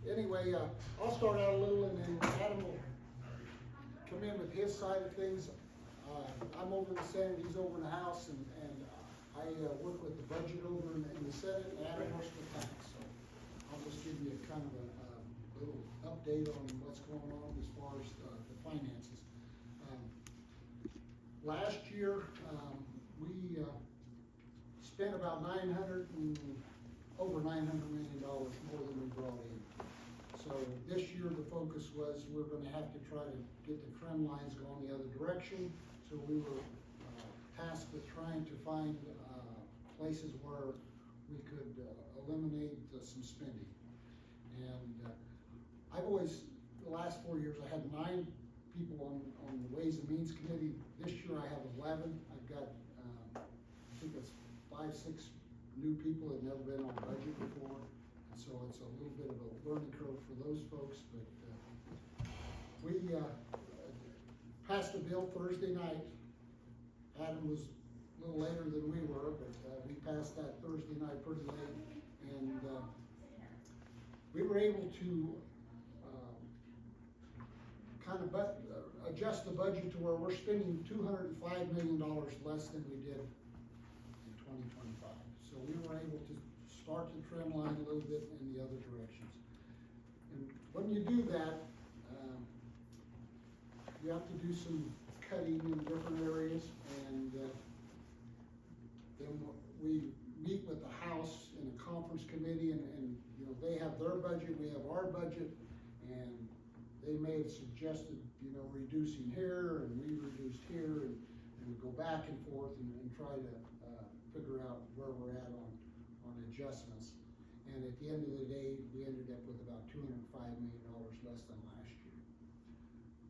Anyway, I'll start out a little and then Adam will come in with his side of things. I'm over in the Senate, he's over in the House, and I work with the budget over in the Senate, and Adam works with tax. So I'll just give you a kind of a little update on what's going on as far as the finances. Last year, we spent about over $900 million more than we brought in. So this year the focus was we're going to have to try to get the trend lines going the other direction. So we were tasked with trying to find places where we could eliminate some spending. And I've always, the last 4 years, I had 9 people on the Ways and Means Committee. This year I have 11. I've got, I think it's 5, 6 new people that have never been on budget before. And so it's a little bit of a learning curve for those folks. But we passed a bill Thursday night. Adam was a little later than we were, but we passed that Thursday night pretty late. And we were able to kind of adjust the budget to where we're spending $205 million less than we did in 2025. So we were able to start the trend line a little bit in the other directions. And when you do that, you have to do some cutting in different areas, and then we meet with the House in a conference committee, and you know, they have their budget, we have our budget, and they may have suggested, you know, reducing here, and we reduced here, and we go back and forth and try to figure out where we're at on adjustments. And at the end of the day, we ended up with about $205 million less than last year.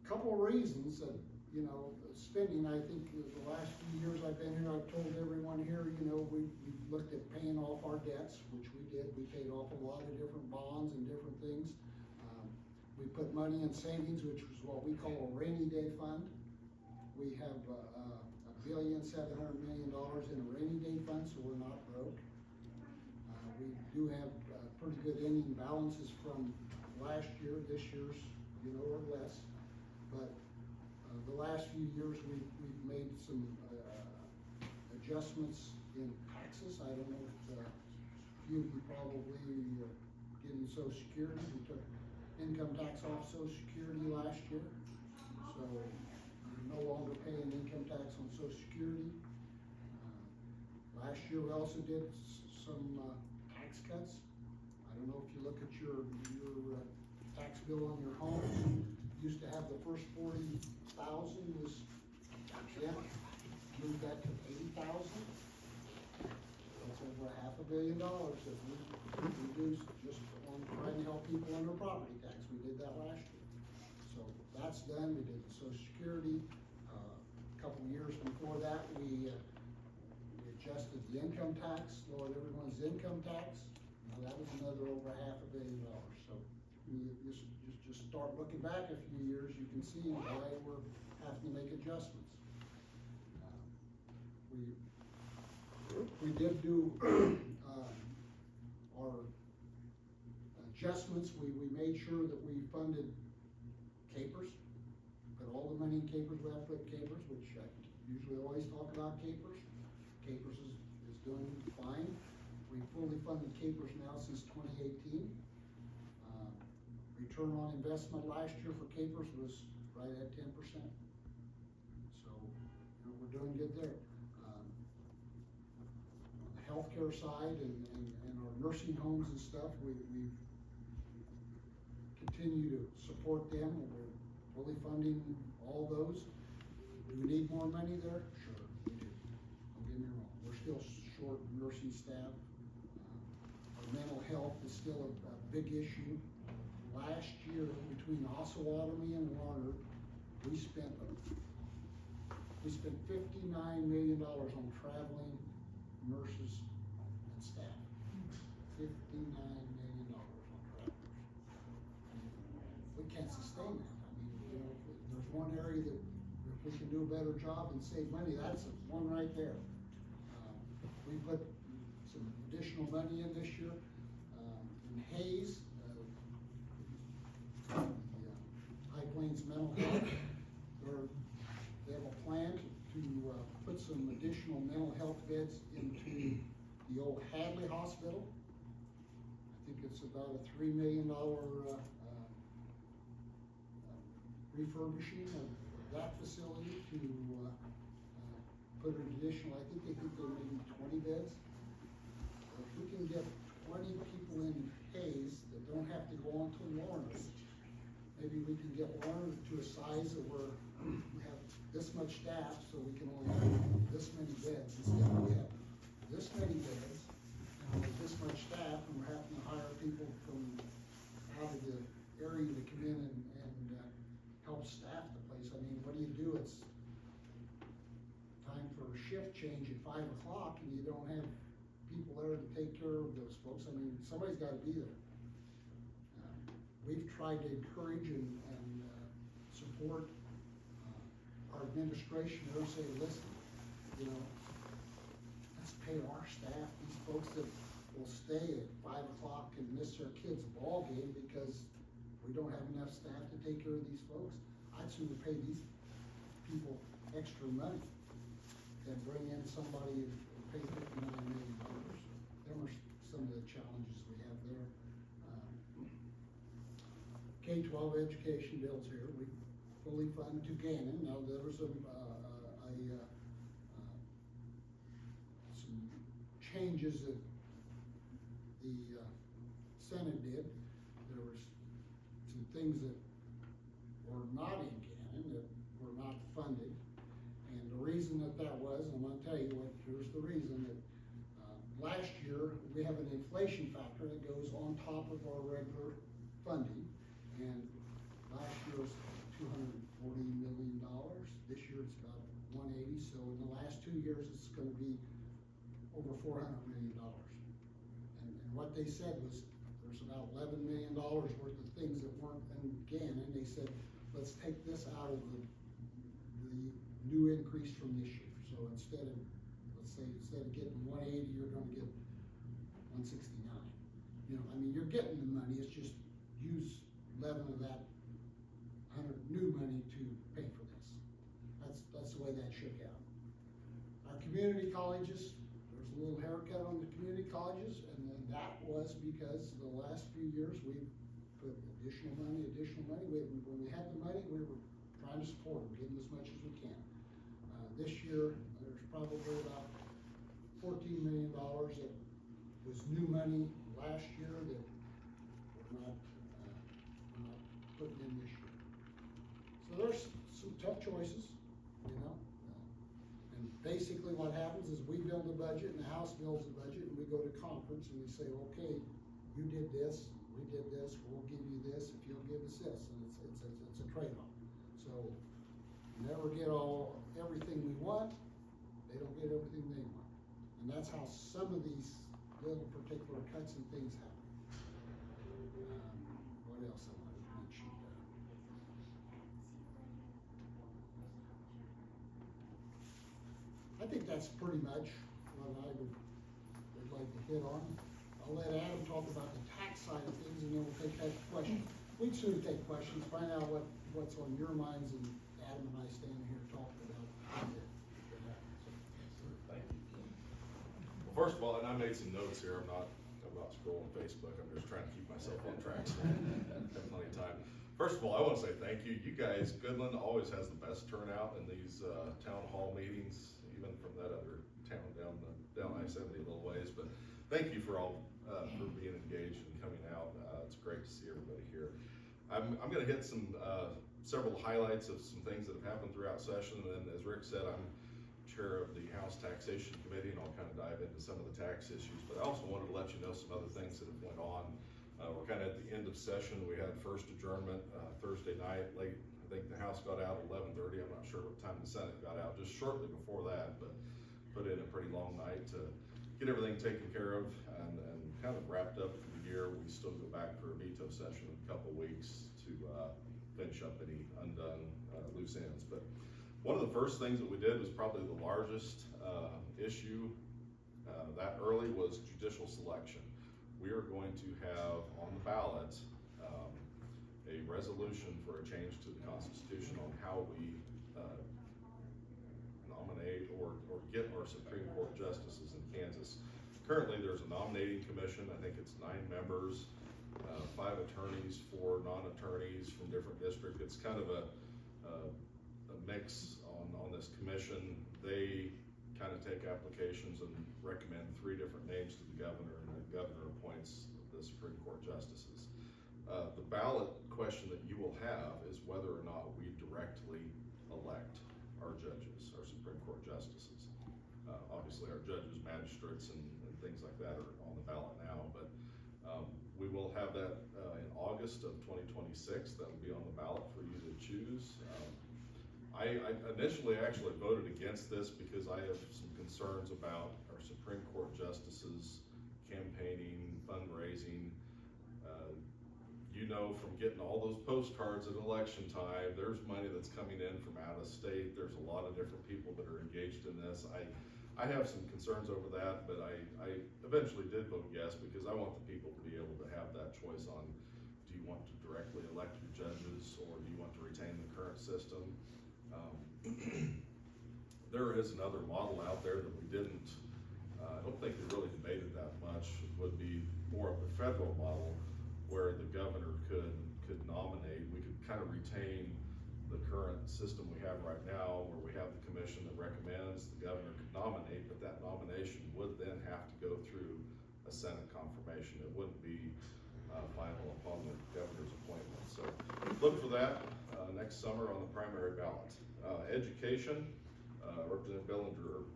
A couple of reasons that, you know, spending, I think the last few years I've been here, I've told everyone here, you know, we looked at paying off our debts, which we did. We paid off a lot of different bonds and different things. We put money in savings, which was what we call a rainy day fund. We have $1.7 billion in a rainy day fund, so we're not broke. We do have pretty good ending balances from last year. This year's, you know, or less. But the last few years we've made some adjustments in taxes. I don't know if few of you probably getting Social Security. We took income tax off Social Security last year, so we're no longer paying income tax on Social Security. Last year we also did some tax cuts. I don't know if you look at your tax bill on your home. Used to have the first 40,000 was exempt. Moved that to 80,000. That's over $500 million that we reduced just on trying to help people on their property tax. We did that last year. So that's done. We did the Social Security. A couple of years before that, we adjusted the income tax, lowered everyone's income tax. Now that was another over $500 million. So you just start looking back a few years, you can see why we're having to make adjustments. We did do our adjustments. We made sure that we funded capers, put all the money in capers. We have to put capers, which I usually always talk about capers. Capers is doing fine. We fully funded capers now since 2018. Return on investment last year for capers was right at 10%. So, you know, we're doing good there. On the healthcare side and our nursing homes and stuff, we continue to support them. We're fully funding all those. Do we need more money there? Sure, we do. Don't get me wrong. We're still short nursing staff. Our mental health is still a big issue. Last year, between Osawatomie and Warner, we spent $59 million on traveling nurses and staff. $59 million on travelers. We can't sustain that. I mean, you know, if there's one area that if we can do a better job and save money, that's one right there. We put some additional money in this year. hospital. I think it's about a $3 million refurbishing of that facility to put an additional, I think they maybe 20 beds. So if we can get 20 people in Hayes that don't have to go on to Lawrence, maybe we can get Lawrence to a size of where we have this much staff, so we can only have this many beds. Instead we have this many beds and with this much staff, and we're having to hire people from out of the area to come in and help staff the place. I mean, what do you do? It's time for a shift change at 5 o'clock and you don't have people there to take care of those folks. I mean, somebody's gotta be there. We've tried to encourage and support our administration there and say, listen, you know, let's pay our staff, these folks that will stay at 5 o'clock and miss their kids' ball game because we don't have enough staff to take care of these folks. I'd sooner pay these people extra money than bring in somebody and pay $59 million. There were some of the challenges we have there. K-12 education bills here, we fully fund to Gannon. Now there was some changes that the Senate did. There was some things that were not in Gannon that were not funded. And the reason that was, I'm gonna tell you what, here's the reason that last year we have an inflation factor that goes on top of our regular funding. And last year was $240 million. This year it's about 180. So in the last 2 years, it's going to be over $400 million. And what they said was there's about $11 million worth of things that weren't in Gannon. They said, let's take this out of the new increase from this year. So instead of, let's say, instead of getting 180, you're going to get 169. You know, I mean, you're getting the money. It's just use 11 of that 100 new money to pay for this. That's the way that shook out. Our community colleges, there's a little haircut on the community colleges, and then that was because the last few years we've put additional money. When we had the money, we were trying to support them, give them as much as we can. This year, there's probably about $14 million that was new money last year that we're not putting in this year. So there's some tough choices, you know. And basically what happens is we build a budget and the House builds a budget and we go to conference and we say, okay, you did this, we did this, we'll give you this if you'll give us this. And it's a trade-off. So we never get everything we want, they don't get everything they want. And that's how some of these little particular cuts and things happen. What else I wanted to mention? I think that's pretty much what I would like to hit on. I'll let Adam talk about the tax side of things and then we'll take that question. We'd soon take questions, find out what's on your minds, and Adam and I standing here talking about it. Thank you. Well, first of all, and I made some notes here, I'm not scrolling Facebook, I'm just trying to keep myself on track, so I have plenty of time. First of all, I want to say thank you. You guys, Goodland always has the best turnout in these town hall meetings, even from that other town down I-70 a little ways, but thank you for all for being engaged and coming out. It's great to see everybody here. I'm going to hit several highlights of some things that have happened throughout session, and then as Rick said, I'm chair of the House Taxation Committee, and I'll kind of dive into some of the tax issues, but I also wanted to let you know some other things that have went on. We're kind of at the end of session. We had first adjournment Thursday night late. I think the House got out at 11:30. I'm not sure what time the Senate got out, just shortly before that, but put in a pretty long night to get everything taken care of and kind of wrapped up for the year. We still go back for a veto session in a couple weeks to finish up any undone loose ends. But one of the first things that we did was probably the largest issue that early was judicial selection. We are going to have on the ballot a resolution for a change to the Constitution on how we nominate or get our Supreme Court justices in Kansas. Currently, there's a nominating commission. I think it's 9 members, 5 attorneys, 4 non-attorneys from different districts. It's kind of a mix on this commission. They kind of take applications and recommend 3 different names to the governor, and the governor appoints the Supreme Court justices. The ballot question that you will have is whether or not we directly elect our judges, our Supreme Court justices. Obviously, our judges, magistrates, and things like that are on the ballot now, but we will have that in August of 2026. That will be on the ballot for you to choose. I initially actually voted against this because I have some concerns about our Supreme Court justices campaigning, fundraising. You know, from getting all those postcards at election time, there's money that's coming in from out of state. There's a lot of different people that are engaged in this. I have some concerns over that, but I eventually did vote yes because I want the people to be able to have that choice on, do you want to directly elect your judges or do you want to retain the current system? There is another model out there that we didn't, I don't think we really debated that much. It would be more of the federal model where the governor could nominate. We could kind of retain the current system we have right now where we have the commission that recommends, the governor could nominate, but that nomination would then have to go through a Senate confirmation. It wouldn't be final upon the governor's appointment. So look for that next summer on the primary ballot. Education, Representative Billinger,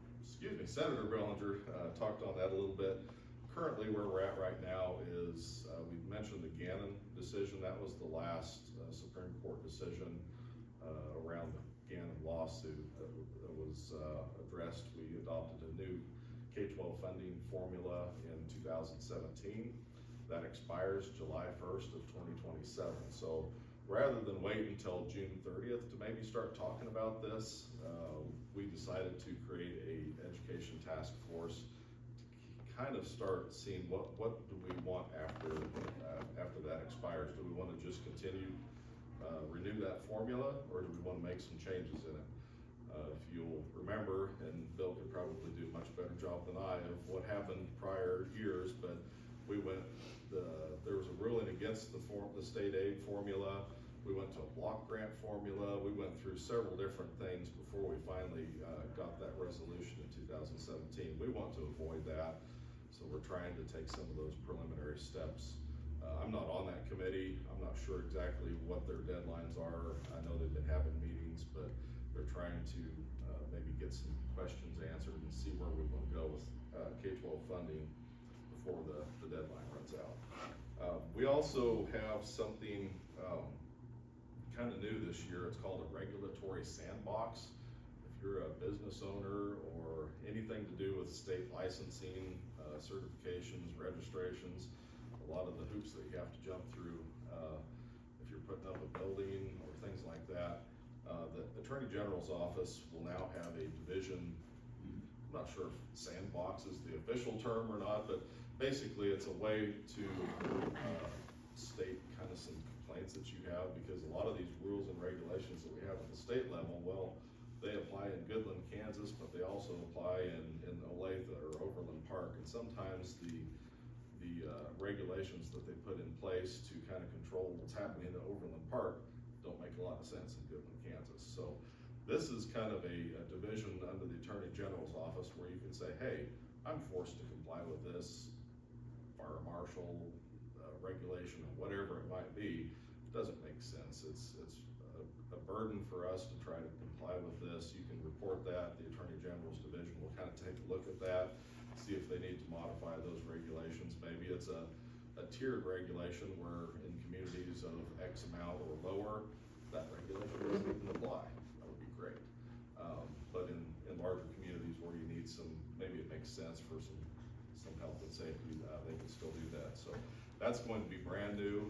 Senator Billinger talked on that a little bit. Currently, where we're at right now is, we've mentioned the Gannon decision. That was the last Supreme Court decision around the Gannon lawsuit that was addressed. We adopted a new K-12 funding formula in 2017. That expires July 1st of 2027. So rather than wait until June 30th to maybe start talking about this, we decided to create a education task force to kind of start seeing what do we want after that expires. Do we want to just continue renew that formula, or do we want to make some changes in it? If you'll remember, and Bill could probably do a much better job than I of what happened prior years, but we went, there was a ruling against the state aid formula. We went to a block grant formula. We went through several different things before we finally got that resolution in 2017. We want to avoid that, so we're trying to take some of those preliminary steps. I'm not on that committee. I'm not sure exactly what their deadlines are. I know they've been having meetings, but they're trying to maybe get some questions answered and see where we want to go with K-12 funding before the deadline runs out. We also have something kind of new this year. It's called a regulatory sandbox. If you're a business owner or anything to do with state licensing, certifications, registrations, a lot of the hoops that you have to jump through if you're putting up a building or things like that. The Attorney General's office will now have a division. I'm not sure if sandbox is the official term or not, but basically it's a way to state kind of some complaints that you have, because a lot of these rules and regulations that we have at the state level, well, they apply in Goodland, Kansas, but they also apply in Olathe or Overland Park, and sometimes the regulations that they put in place to kind of control what's happening in Overland Park don't make a lot of sense in Goodland, Kansas. So this is kind of a division under the Attorney General's office where you can say, hey, I'm forced to comply with this fire marshal regulation or whatever it might be. It doesn't make sense. It's a burden for us to try to comply with this. You can report that. The Attorney General's division will kind of take a look at that, see if they need to modify those regulations. Maybe it's a tiered regulation where in communities of X amount or lower, that regulation doesn't even apply. That would be great. But in larger communities where you need some, maybe it makes sense for some health and safety, they can still do that. So that's going to be brand new,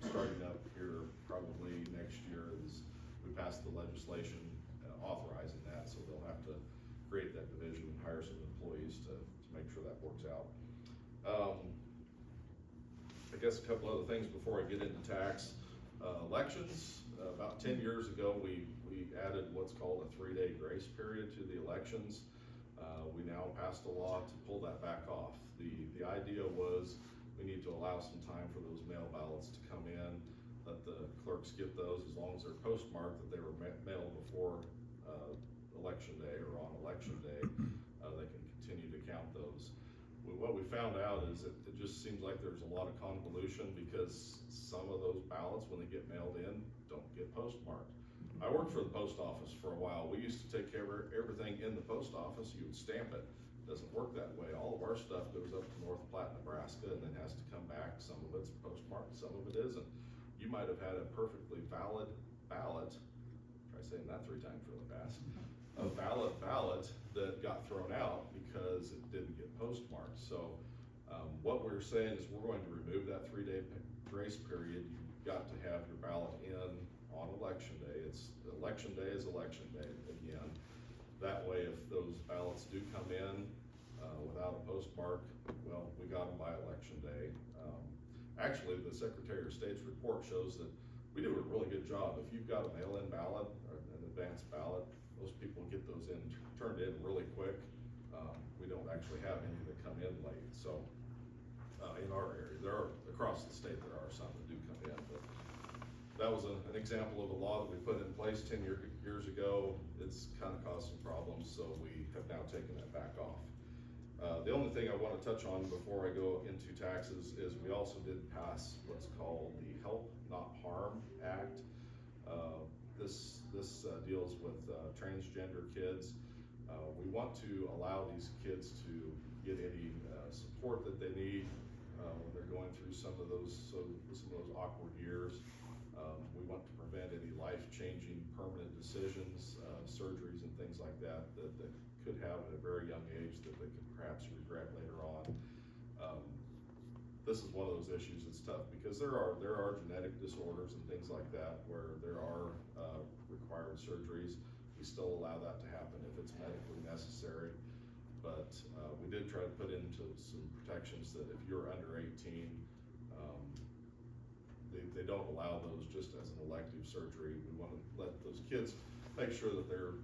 starting up here probably next year as we pass the legislation authorizing that. So they'll have to create that division and hire some employees to make sure that works out. I guess a couple other things before I get into tax. Elections, about 10 years ago, we added what's called a 3-day grace period to the elections. We now passed a law to pull that back off. The idea was we need to allow some time for those mail ballots to come in, let the clerks get those as long as they're postmarked that they were mailed before election day or on election day. They can continue to count those. What we found out is that it just seems like there's a lot of convolution because some of those ballots, when they get mailed in, don't get postmarked. I worked for the post office for a while. We used to take care of everything in the post office. You would stamp it. It doesn't work that way. All of our stuff goes up to North Platte, Nebraska, and then has to come back. Some of it's postmarked, some of it isn't. You might have had a perfectly valid ballot, try saying that 3 times really fast, a valid ballot that got thrown out because it didn't get postmarked. So what we're saying is we're going to remove that 3-day grace period. You've got to have your ballot in on election day. Election day is election day again. That way, if those ballots do come in without a postmark, well, we got them by election day. Actually, the Secretary of State's report shows that we do a really good job. If you've got a mail-in ballot or an advance ballot, most people get those turned in really quick. We don't actually have any that come in late. So in our area, there are across the state there are some that do come in, but that was an example of a law that we put in place 10 years ago. It's kind of caused some problems, so we have now taken that back off. The only thing I want to touch on before I go into taxes is we also did pass what's called the Help Not Harm Act. This deals with transgender kids. We want to allow these kids to get any support that they need when they're going through some of those awkward years. We want to prevent any life-changing permanent decisions, surgeries and things like that could have at a very young age that they could perhaps regret later on. This is one of those issues that's tough because there are genetic disorders and things like that where there are required surgeries. We still allow that to happen if it's medically necessary, but we did try to put into some protections that if you're under 18, they don't allow those just as an elective surgery. We want to let those kids make sure that they're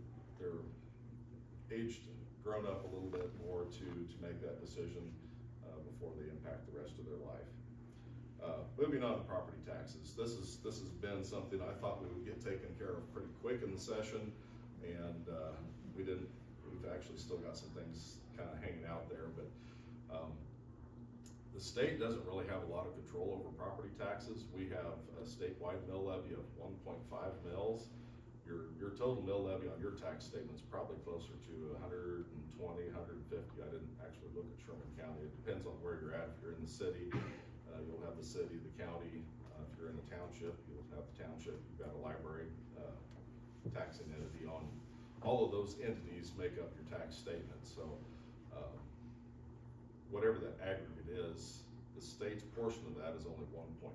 aged and grown up a little bit more to make that decision before they impact the rest of their life. Moving on to property taxes. This has been something I thought we would get taken care of pretty quick in the session, and we didn't. We've actually still got some things kind of hanging out there, but the state doesn't really have a lot of control over property taxes. We have a statewide mill levy of 1.5 mills. Your total mill levy on your tax statement is probably closer to 120, 150. I didn't actually look at Sherman County. It depends on where you're at. If you're in the city, you'll have the city, the county. If you're in the township, you'll have the township. You've got a library taxing entity on. All of those entities make up your tax statement. So whatever that aggregate is, the state's portion of that is only 1.5.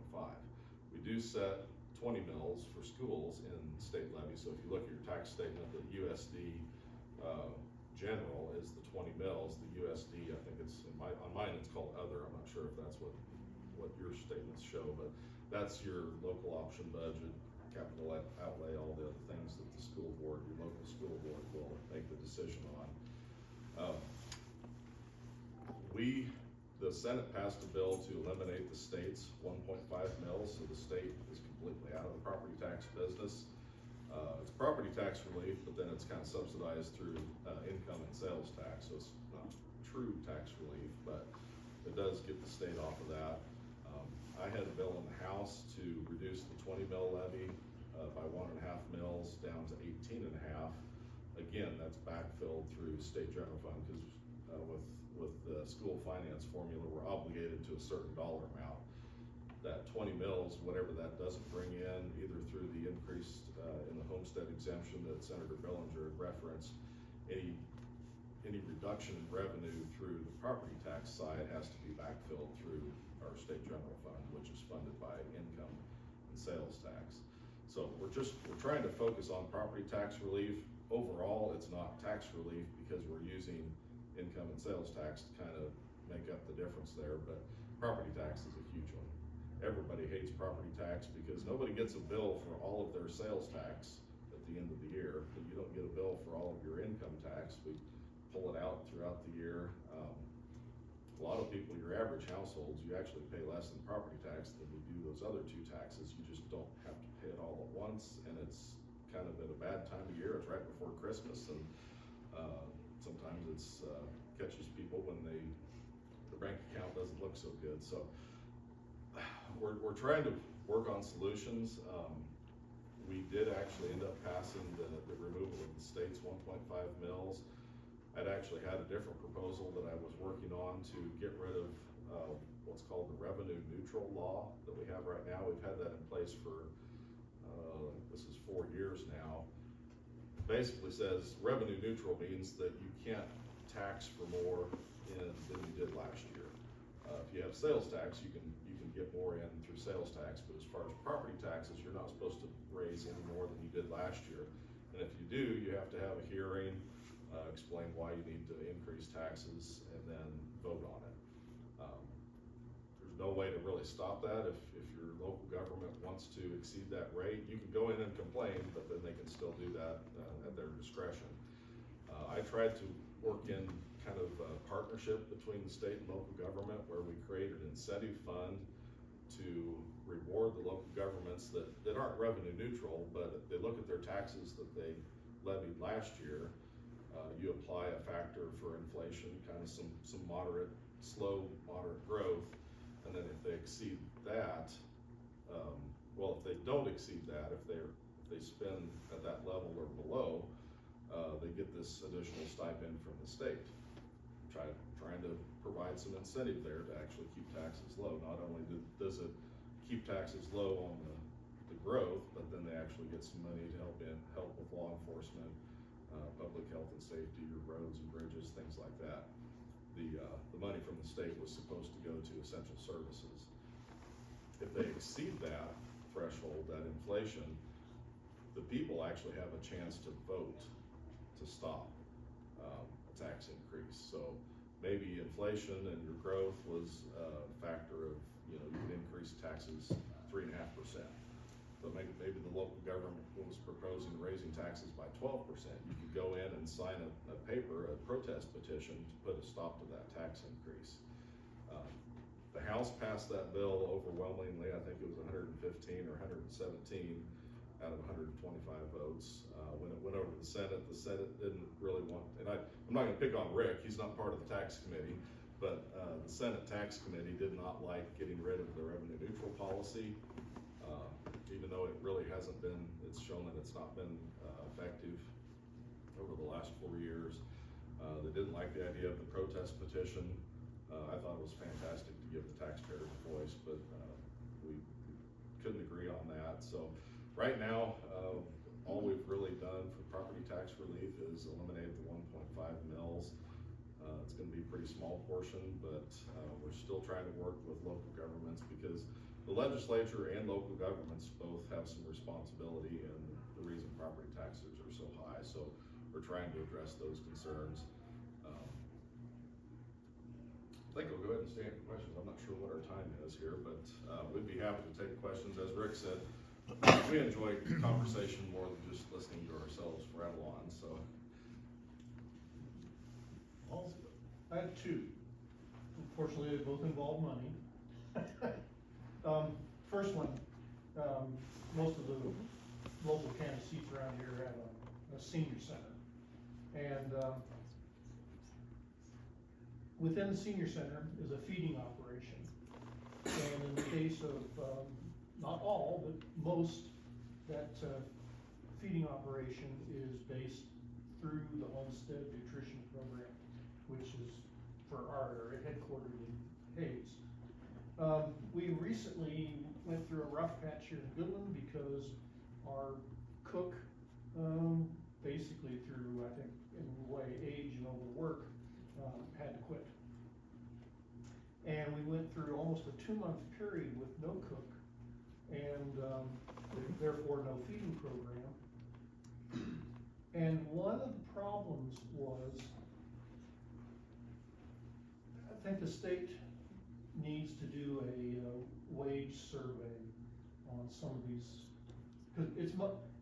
We do set 20 mills for schools in state levy. So if you look at your tax statement, the USD general is the 20 mills. The USD, I think it's on mine it's called other. I'm not sure if that's what your statements show, but that's your local option budget, capital outlay, all the other things that the school board, your local school board will make the decision on. The Senate passed a bill to eliminate the state's 1.5 mills, so the state is completely out of the property tax business. It's property tax relief, but then it's kind of subsidized through income and sales tax, so it's not true tax relief, but it does get the state off of that. I had a bill in the House to reduce the 20 mill levy by 1.5 mills down to 18.5. Again, that's backfilled through state general fund because with the school finance formula, we're obligated to a certain dollar amount. That 20 mills, whatever that doesn't bring in, either through the increase in the homestead exemption that Senator Billinger referenced, any reduction in revenue through the property tax side has to be backfilled through our state general fund, which is funded by income and sales tax. So we're trying to focus on property tax relief. Overall, it's not tax relief because we're using income and sales tax to kind of make up the difference there, but property tax is a huge one. Everybody hates property tax because nobody gets a bill for all of their sales tax at the end of the year, but you don't get a bill for all of your income tax. We pull it out throughout the year. A lot of people, your average households, you actually pay less in property tax than you do those other two taxes. You just don't have to pay it all at once, and it's kind of at a bad time of year. It's right before Christmas, and sometimes it's catches people when the bank account doesn't look so good. So we're trying to work on solutions. We did actually end up passing the removal of the state's 1.5 mils. I'd actually had a different proposal that I was working on to get rid of what's called the revenue neutral law that we have right now. We've had that in place for, this is 4 years now. Basically says revenue neutral means that you can't tax for more than you did last year. If you have sales tax, you can get more in through sales tax, but as far as property taxes, you're not supposed to raise any more than you did last year. And if you do, you have to have a hearing, explain why you need to increase taxes, and then vote on it. There's no way to really stop that. If your local government wants to exceed that rate, you can go in and complain, but then they can still do that at their discretion. I tried to work in kind of a partnership between the state and local government where we created an incentive fund to reward the local governments that aren't revenue neutral, but they look at their taxes that they levied last year. You apply a factor for inflation, kind of some slow, moderate growth, and then if they exceed that, if they don't exceed that, if they spend at that level or below, they get this additional stipend from the state. Trying to provide some incentive there to actually keep taxes low. Not only does it keep taxes low on the growth, but then they actually get some money to help with law enforcement, public health and safety, your roads and bridges, things like that. The money from the state was supposed to go to essential services. If they exceed that threshold, that inflation, the people actually have a chance to vote to stop a tax increase. So maybe inflation and your growth was a factor of, you can increase taxes 3.5%. But maybe the local government was proposing raising taxes by 12%. You could go in and sign a protest petition to put a stop to that tax increase. The House passed that bill overwhelmingly. I think it was 115 or 117 out of 125 votes. When it went over to the Senate didn't really want, and I'm not gonna pick on Rick, he's not part of the tax committee, but the Senate tax committee did not like getting rid of the revenue neutral policy, even though it really hasn't been, it's shown that it's not been effective over the last 4 years. They didn't like the idea of the protest petition. I thought it was fantastic to give the taxpayers a voice, but we couldn't agree on that. So right now, all we've really done for property tax relief is eliminate the 1.5 mils. It's going to be a pretty small portion, but we're still trying to work with local governments because the legislature and local governments both have some responsibility in the reason property taxes are so high. So we're trying to address those concerns. I think we'll go ahead and stand for questions. I'm not sure what our time is here, but we'd be happy to take questions. As Rick said, we enjoy conversation more than just listening to ourselves rattle on. So, Well, I had two. Unfortunately, they both involve money. First one, most of the local county seats around here have a senior center, and within the senior center is a feeding operation. And in the case of not all, but most, that feeding operation is based through the Homestead Nutrition Program, which is for our area, headquartered in Hayes. We recently went through a rough patch here in Goodland because our cook, basically through, I think, in a way, age and overwork, had to quit. And we went through almost a 2-month period with no cook, and therefore no feeding program. And one of the problems was, I think the state needs to do a wage survey on some of these, because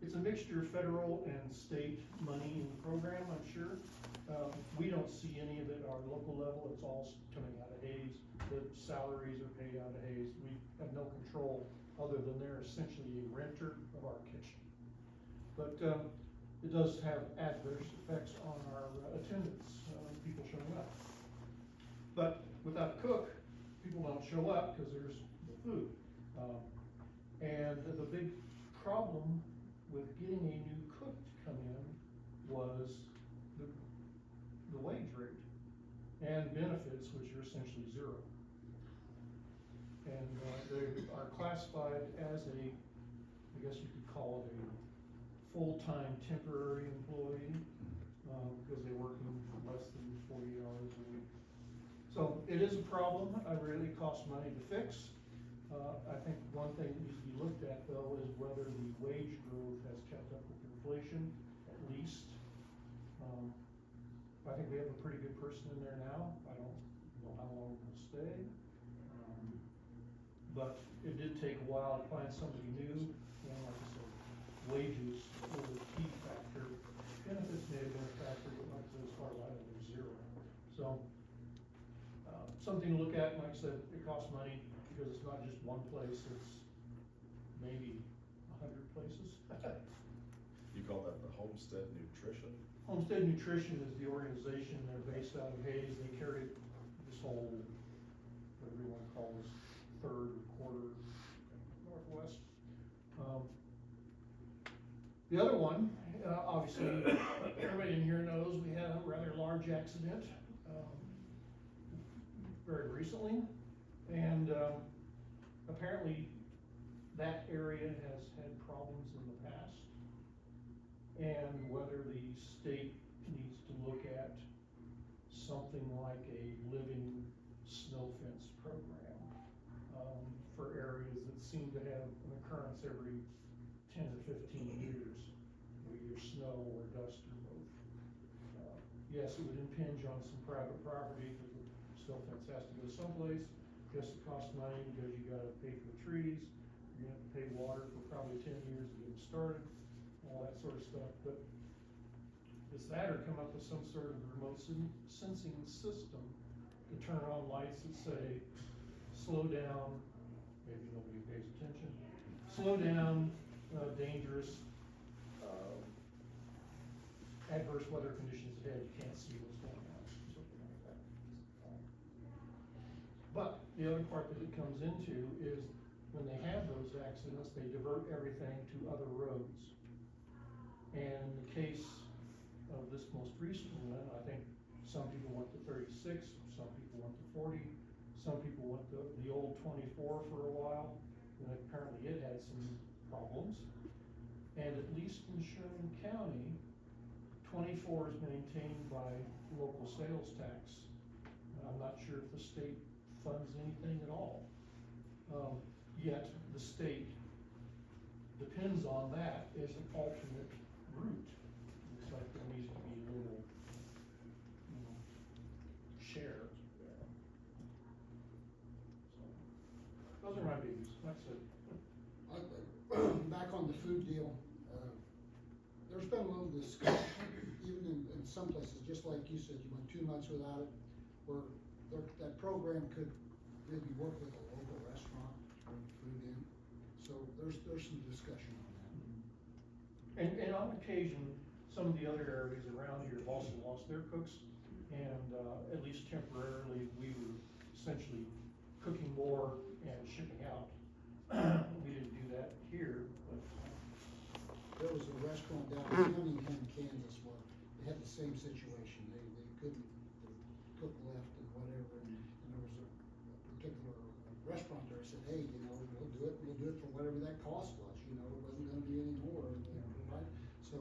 it's a mixture of federal and state money in the program, I'm sure. We don't see any of it at our local level, it's all coming out of Hayes. The salaries are paid out of Hayes. We have no control other than they're essentially a renter of our kitchen. But it does have adverse effects on our attendance, people showing up. But without a cook, people don't show up because there's no food. And the big problem with getting a new cook to come in was the wage rate and benefits, which are essentially zero. And they are classified as I guess you could call it a full-time temporary employee, because they're working less than 40 hours a week. So it is a problem. It really costs money to fix. I think one thing that needs to be looked at though is whether the wage growth has kept up with inflation, at least. I think we have a pretty good person in there now. I don't know how long he'll stay. But it did take a while to find somebody new, and like I said, wages were the key factor. Benefits may have been a factor, but like I said, as far as I know, they're zero. So, something to look at, like I said, it costs money, because it's not just one place, it's maybe 100 places. You call that the Homestead Nutrition? Homestead Nutrition is the organization, they're based out of Hayes, they carry this whole, whatever you wanna call this, third or quarter northwest. The other one, obviously, everybody in here knows we had a rather large accident, very recently, and, apparently that area has had problems in the past, and whether the state needs to look at something like a living snow fence program, for areas that seem to have an occurrence every 10 to 15 years, where either snow or dust or both. Yes, it would impinge on some private property, because the snow fence has to go someplace. Yes, it costs money because you gotta pay for the trees, you're gonna have to pay water for probably 10 years to get it started, all that sort of stuff, but it's that or come up with some sort of remote sensing system to turn on lights that say, slow down, maybe nobody pays attention, slow down, dangerous, adverse weather conditions ahead, you can't see what's going on, something like that. But the other part that it comes into is when they have those accidents, they divert everything to other roads. And in the case of this most recent one, I think some people went to 36, some people went to 40, some people went to the old 24 for a while, and apparently it had some problems. And at least in Sherman County, 24 is maintained by local sales tax. I'm not sure if the state funds anything at all. Yet the state depends on that as an alternate route. Looks like there needs to be a little, share there. So, those are my babies, like I said. Back on the food deal, there's been a little discussion, even in some places, just like you said, you went 2 months without it, where that program could maybe work with a local restaurant to bring food in. So there's some discussion on that. And on occasion, some of the other areas around here have also lost their cooks, and at least temporarily, we were essentially cooking more and shipping out. We didn't do that here, but. There was a restaurant down in Cunningham, Kansas, where they had the same situation. They couldn't, the cook left and whatever, and there was a particular restaurant there that said, hey, we'll do it for whatever that cost was, it wasn't gonna be any more, right? So,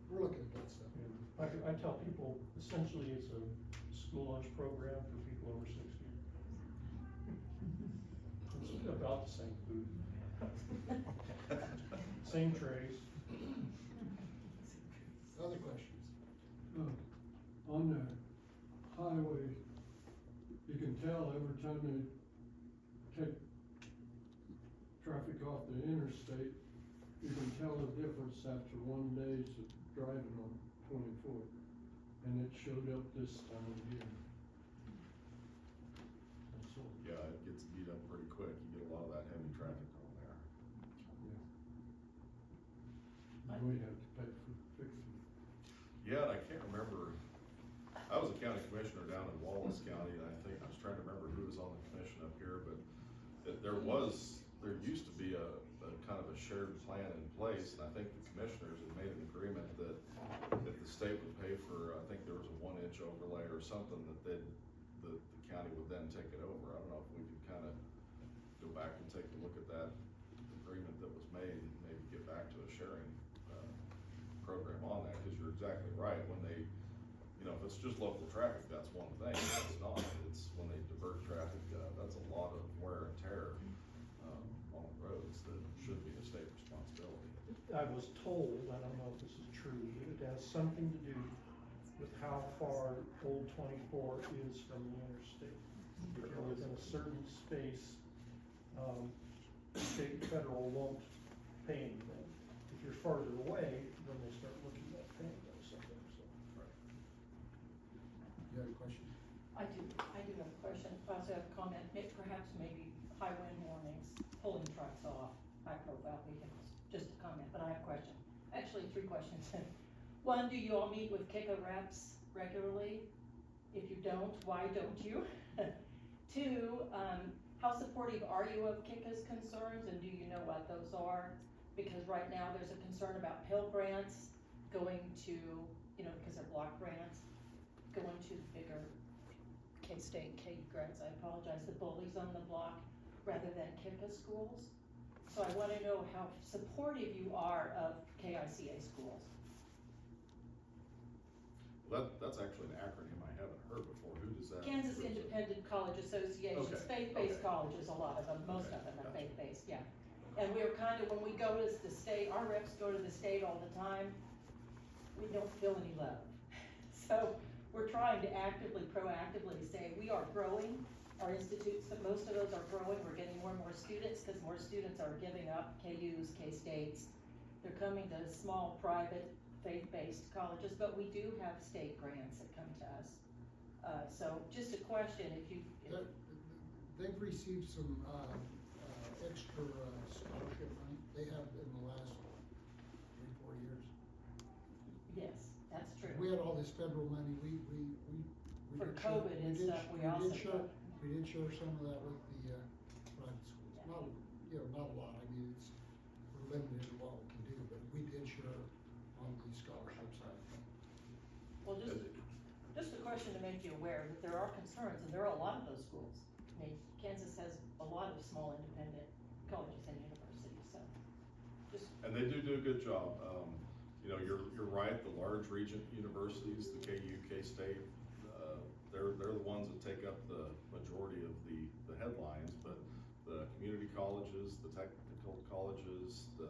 we're looking at that stuff. Yeah. I tell people, essentially, it's a school lunch program for people over 60. It's about the same food. Same trays. Other questions? On the highway, you can tell every time they take traffic off the interstate, you can tell the difference after one day's of driving on 24. and it showed up this time of year. That's all, Yeah, it gets beat up pretty quick, you get a lot of that heavy traffic on there. yeah. We have to pay for fixing. Yeah, and I can't remember, I was a county commissioner down in Wallace County, and I was trying to remember who was on the commission up here, but there used to be a kind of a shared plan in place, and I think the commissioners had made an agreement that the state would pay for, I think there was a 1-inch overlay or something the county would then take it over. I don't know if we could kind of go back and take a look at that agreement that was made, and maybe get back to a sharing, program on that, because you're exactly right, when they, you know, if it's just local traffic, that's one thing, it's not, it's when they divert traffic, that's a lot of wear and tear, on the roads that should be a state responsibility. I was told, I don't know if this is true, that it has something to do with how far Old 24 is from the interstate. If you're within a certain space, state and federal won't pay anything. If you're farther away, then they start looking at paying those something, so. You have a question? I do have a question, I also have a comment, perhaps maybe high wind warnings, pulling trucks off, high profile vehicles, just a comment, but I have a question. Actually, 3 questions. One, do you all meet with KICA reps regularly? If you don't, why don't you? 2, how supportive are you of KICA's concerns, and do you know what those are? Because right now there's a concern about Pell grants going to, you know, because they're block grants, going to the bigger K-State, KU grants, I apologize, the bullies on the block, rather than KICA schools. So I wanna know how supportive you are of KICA schools. That's actually an acronym I haven't heard before, who does that? Kansas who is it? Independent College Associations, Okay, faith-based okay. colleges, a lot of them, most Okay, of them are gotcha. faith-based, yeah. And we're kind of, when we go to the state, our reps go to the state all the time, we don't feel any love. So we're trying to proactively say, we are growing, our institutes, most of those are growing, we're getting more and more students, because more students are giving up KUs, K-States. They're coming to small, private, faith-based colleges, but we do have state grants that come to us. So just a question, They've received some, extra, scholarship money, they have in the last 3-4 years. yes, that's true. We had all this federal money, we For did share- COVID and did stuff, sh- we did also share- got- We did share some of that with the, private schools, Yeah. not, you know, not a lot, I mean, we're limited in what we can do, but we did share on the scholarship side. Well, just a question to make you aware that there are concerns, and there are a lot of those schools. I mean, Kansas has a lot of small independent colleges and universities, so just, And they do a good job, you know, you're right, the large region universities, the KU, K-State, they're the ones that take up the majority of the headlines, but the community colleges, the technical colleges, the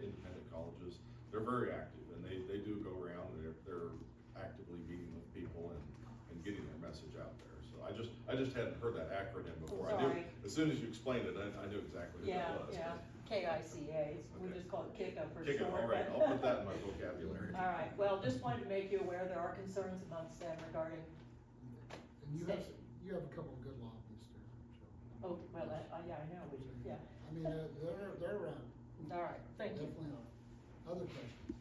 independent colleges, they're very active, and they do go around, and they're actively meeting with people and getting their message out there. So I just hadn't heard that acronym before. I knew, Sorry. as soon as you explained it, I knew exactly what yeah, that was. yeah, KICA, we Okay. just call it KICA for Kick it, short. all right, but- I'll put that in my vocabulary. All right, well, just wanted to make you aware, there are concerns amongst them regarding, And you have a couple of good lobbyists there, so. oh, well, yeah, I know, yeah, I mean, they're around. all right, thank you. Definitely are. Other questions?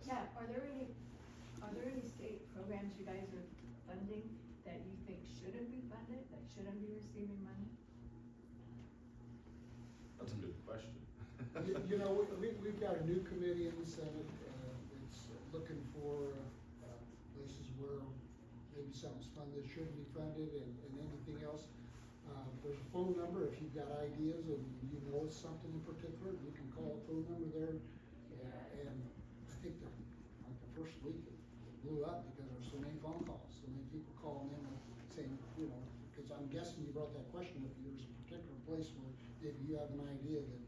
Yeah, are there any state programs you guys are funding that you think shouldn't be funded, that shouldn't be receiving money? That's a good question. You know, we've got a new committee in the Senate, it's looking for, places where maybe something's funded, shouldn't be funded, and anything else. There's a phone number, if you've got ideas and you know something in particular, you can call a phone number there. And I think like the first week, it blew up because there were so many phone calls, so many people calling in and saying, you know, because I'm guessing you brought that question up, there's a particular place where maybe you have an idea that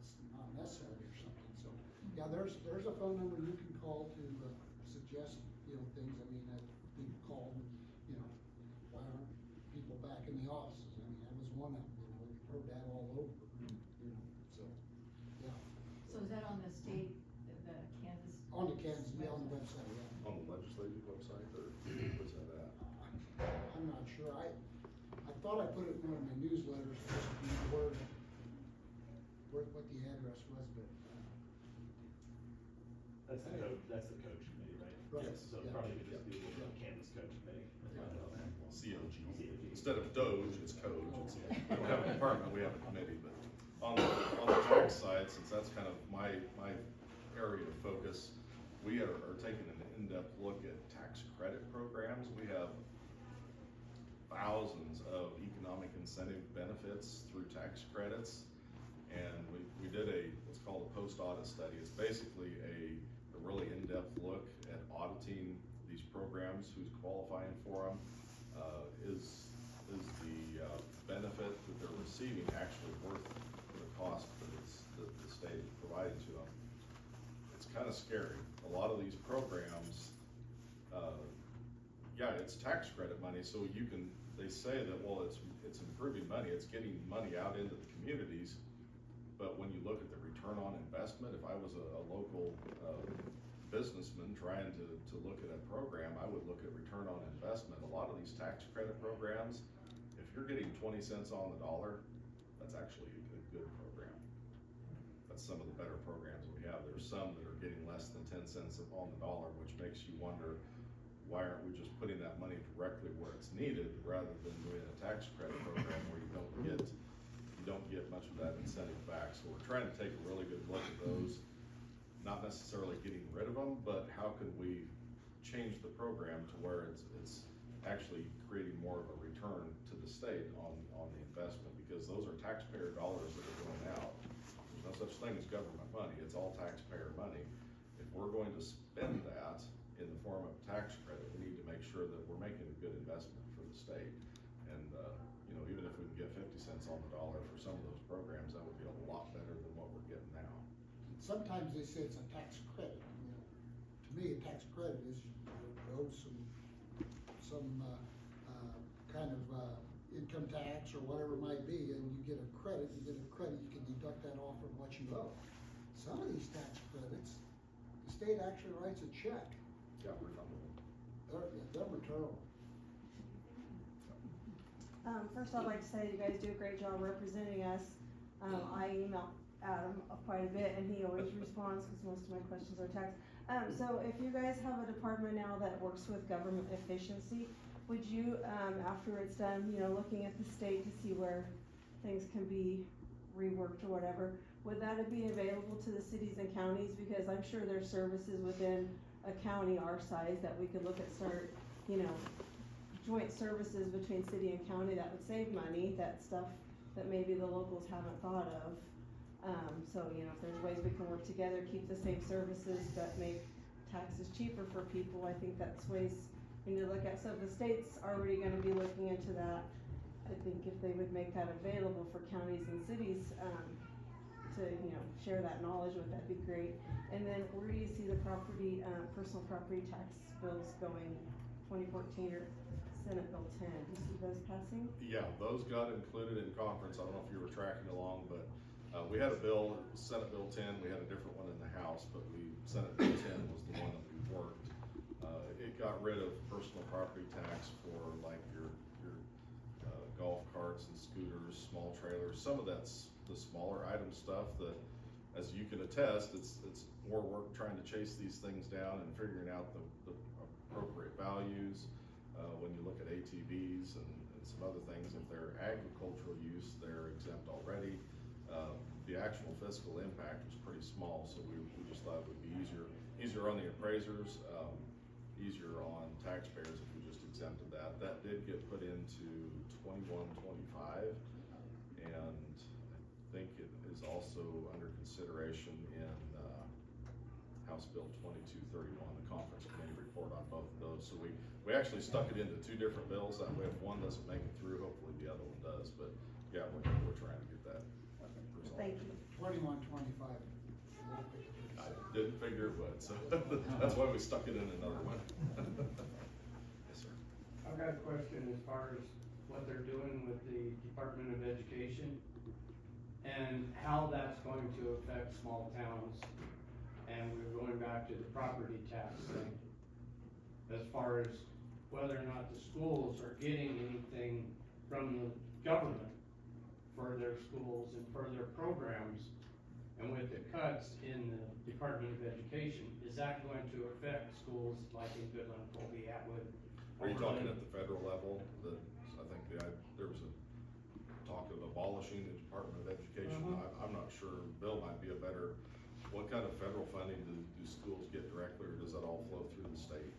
it's not necessary or something, so. Yeah, there's a phone number you can call to suggest, you know, things, I mean, people call, you know, why aren't people back in the offices? I mean, that was one of them, you know, we've heard that all over, you know, so, yeah. So is that on the state, the Kansas thought I put it in one of my newsletters, just to be aware of what the address was, but, That's the coach committee, right? Right. So Yeah. probably could just do Yeah. the Kansas coach committee. COG. COG. Instead of Doge, it's Code. We don't have a department, we have a committee, but on the tax side, since that's kind of my area of focus, we are taking an in-depth look at tax credit programs. We have thousands of economic incentive benefits through tax credits. And we did what's called a post-audit study. It's basically a really in-depth look at auditing these programs, who's qualifying for them. Is the benefit that they're receiving actually worth the cost that the state is providing to them? It's kind of scary. A lot of these programs, yeah, it's tax credit money, so they say that, well, it's improving money, it's getting money out into the communities. But when you look at the return on investment, if I was a local businessman trying to look at a program, I would look at return on investment. A lot of these tax credit programs, if you're getting 20 cents on the dollar, that's actually a good program. That's some of the better programs we have. There's some that are getting less than 10 cents on the dollar, which makes you wonder, why aren't we just putting that money directly where it's needed, rather than doing a tax credit program where you don't get much of that incentive back. So we're trying to take a really good look at those, not necessarily getting rid of them, but how can we change the program to where it's actually creating more of a return to the state on the investment, because those are taxpayer dollars that are going out. There's no such thing as government money, it's all taxpayer money. If we're going to spend that in the form of tax credit, we need to make sure that we're making a good investment for the state. And, even if we can get 50 cents on the dollar for some of those programs, that would be a lot better than what we're getting now. sometimes they say it's a tax credit, To me, a tax credit is you owe some kind of, income tax or whatever it might be, and you get a credit, you can deduct that off from what you owe. Some of these tax credits, the state actually writes a check. Yeah, refundable. They're returnable. First I'd like to say you guys do a great job representing us. I email Adam quite a bit and he always responds because most of my questions are text. So if you guys have a department now that works with government efficiency, would you, after it's done, looking at the state to see where things can be reworked or whatever, would that be available to the cities and counties? Because I'm sure there's services within a county our size that we could look at joint services between city and county that would save money, that stuff that maybe the locals haven't thought of. So, if there's ways we can work together, keep the same services, but make taxes cheaper for people, I think that's ways we need to look at. So if the state's already gonna be looking into that, I think if they would make that available for counties and cities, to, share that knowledge with, that'd be great. And then where do you see the property, personal property tax bills going, 2014 or Senate Bill 10, do you see those passing? Yeah, those got included in conference. I don't know if you were tracking along, but we had a bill, Senate Bill 10, we had a different one in the House, but Senate Bill 10 was the one that we worked. It got rid of personal property tax for like your golf carts and scooters, small trailers. Some of that's the smaller item stuff that, as you can attest, it's more work trying to chase these things down and figuring out the appropriate values. When you look at ATVs and some other things, if they're agricultural use, they're exempt already. The actual fiscal impact was pretty small, so we just thought it would be easier on the appraisers, easier on taxpayers if we just exempted that. That did get put into 21-25, and I think it is also under consideration in House Bill 2231, the conference committee report on both of those. So we actually stuck it into two different bills. That way if one doesn't make it through, hopefully the other one does. But yeah, we're trying to get that resolved. Thank you. 21, 25. I didn't figure it would, so that's why we stuck it in another one. Yes, sir. I've got a question as far as what they're doing with the Department of Education and how that's going to affect small towns. And we're going back to the property tax thing. As far as whether or not the schools are getting anything from the government for their schools and for their programs. And with the cuts in the Department of Education, is that going to affect schools like in Goodland, Colby, Atwood? Are you talking Oberlin? at the federal level? I think there was a talk of abolishing the Department of Education. I'm not sure, Bill might be a better, what kind of federal funding do schools get directly, or does that all flow through the state?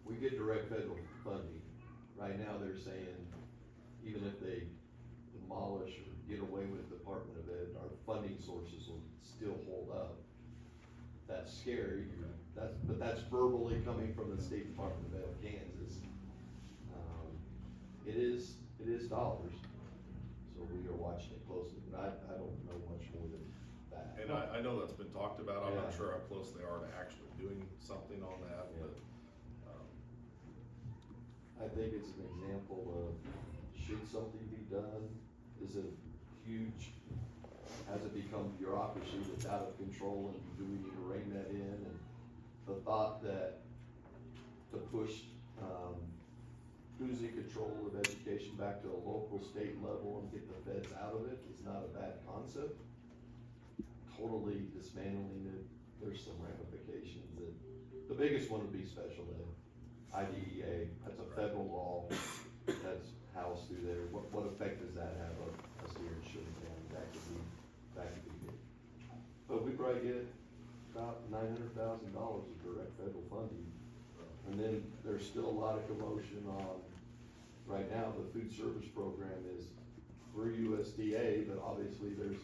We get direct federal funding. Right now, they're saying, even if they demolish or get away with the Department of Ed, our funding sources will still hold up. That's scary, but that's verbally coming from the State Department of Ed of Kansas. It is dollars, so we are watching it closely, but I don't know much more than that. And I know that's been talked about, I'm not Yeah. sure how close they are to actually doing something on that, Yeah. but, I think it's an example of, should something be done? Is it huge? Has it become bureaucracy that's out of control, and do we need to rein that in? And the thought that to push, who's in control of education back to a local, state level and get the feds out of it is not a bad concept. Totally dismantling it, there's some ramifications that, the biggest one would be special ed. IDEA, that's a federal law, that's housed through there. What effect does that have on us here in Sugar County? That could be big. But we probably get about $900,000 of direct federal funding. And then there's still a lot of commotion on, right now, the food service program is through USDA, but obviously there's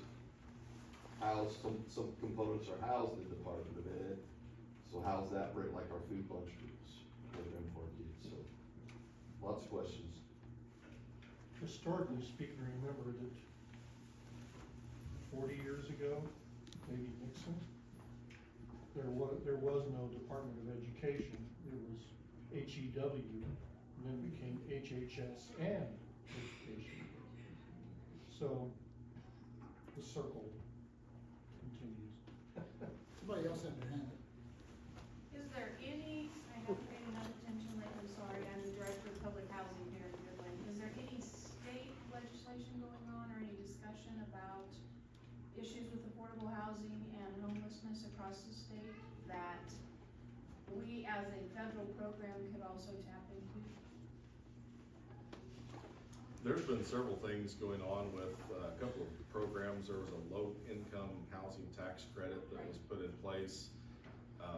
some components are housed in the Department of Ed. So how's that rate, like our food lunch groups program for kids? So lots of questions. Historically speaking, remember that 40 years ago, maybe Nixon, there was no Department of Education. There was HEW, and then became HHS and Education. So the circle continues. Somebody else had their hand up. Is there any, I haven't paid enough attention lately, sorry, I'm the director of public housing here in Goodland. Is there any state legislation going on or any discussion about issues with affordable housing and homelessness across the state that we as a federal program could also tap into? there's been several things going on with a couple of programs. There was a low-income housing tax credit that was put in place.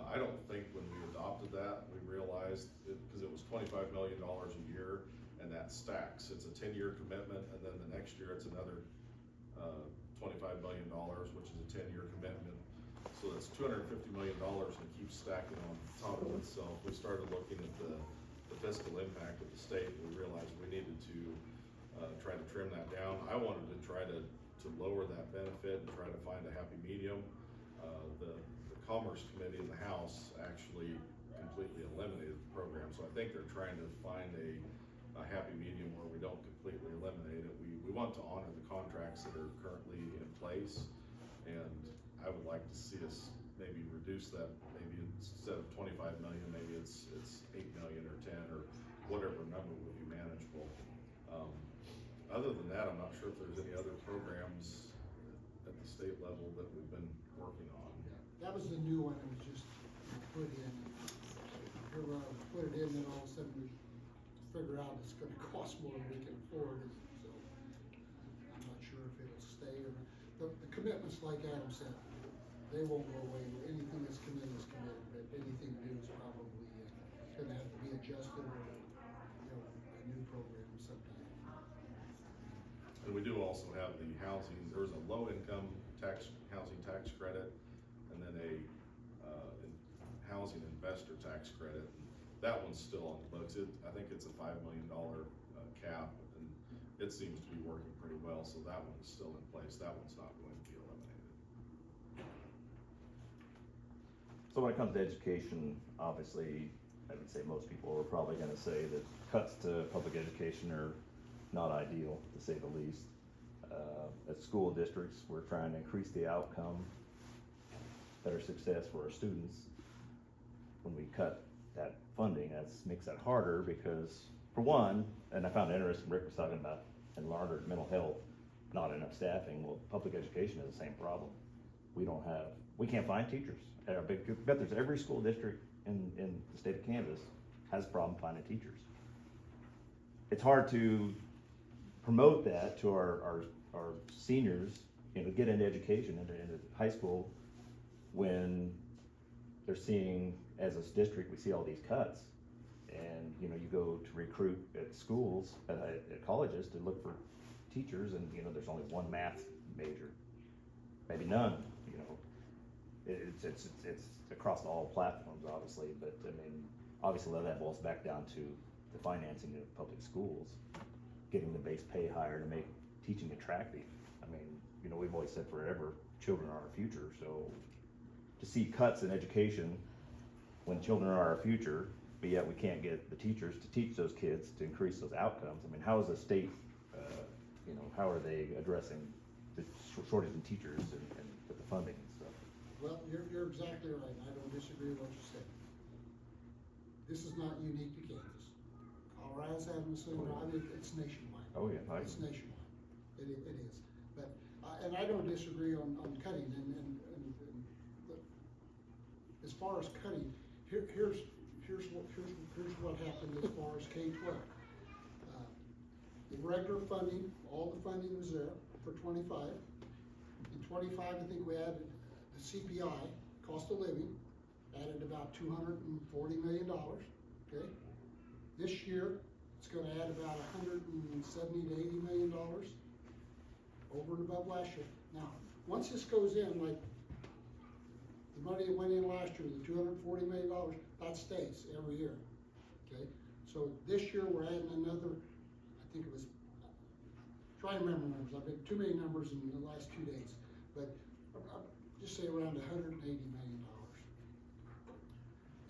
I don't think when we adopted that, we realized, because it was $25 million a year, and that stacks. It's a 10-year commitment, and then the next year it's another $25 million, which is a 10-year commitment. So that's $250 million, and it keeps stacking on top of itself. We started looking at the fiscal impact of the state, and we realized we needed to try to trim that down. I wanted to try to lower that benefit and try to find a happy medium. The Commerce Committee in the House actually completely eliminated the program, so I think they're trying to find a happy medium where we don't completely eliminate it. We want to honor the contracts that are currently in place, and I would like to see us maybe reduce that, maybe instead of 25 million, maybe it's 8 million or 10 or whatever number would be manageable. Other than that, I'm not sure if there's any other programs at the state level that we've been working on. That was the new one that was just put in. We put it in, and all of a sudden we figure out it's gonna cost more than we can afford, so I'm not sure if it'll stay or not. The commitments, like Adam said, they won't go away. Anything that's committed is committed, but anything new is probably gonna have to be adjusted or, a new program sometime. And we do also have the housing, there's a low-income housing tax credit, and then a housing investor tax credit. That one's still on the books. I think it's a $5 million cap, and it seems to be working pretty well, so that one's still in place. That one's not going to be eliminated. So when it comes to education, obviously, I would say most people are probably gonna say that cuts to public education are not ideal, to say the least. At school districts, we're trying to increase the outcome, better success for our students. When we cut that funding, that makes that harder because for one, and I found it interesting, Rick was talking about in Larder, mental health, not enough staffing. Well, public education has the same problem. We can't find teachers. I bet there's every school district in the state of Kansas has a problem finding teachers. It's hard to promote that to our seniors, get into education, into high school, when they're seeing, as a district, we see all these cuts. And, you go to recruit at schools, at colleges to look for teachers, and, there's only one math major, maybe none, It's across all platforms, obviously, but, obviously that boils back down to the financing of public schools, getting the base pay higher to make teaching attractive. We've always said forever, children are our future, so to see cuts in education when children are our future, but yet we can't get the teachers to teach those kids to increase those outcomes. How is the state, how are they addressing the shortage in teachers and with the funding and stuff? Well, you're exactly right, I don't disagree with what you said. This is not unique to Kansas. Colorado's having the same, it's nationwide. Oh, yeah. It's nationwide, it is, but, and I don't disagree on cutting, and as far as cutting, here's what happened as far as K-12. The regular funding, all the funding was there for 25. In 25, I think we added the CPI, cost of living, added about $240 million, okay? This year, it's gonna add about $170 to $80 million over and above last year. Now, once this goes in, like the money that went in last year, the $240 million, that stays every year, okay? So this year, we're adding another, I think it was, try to remember numbers, I've been too many numbers in the last 2 days, but just say around $180 million.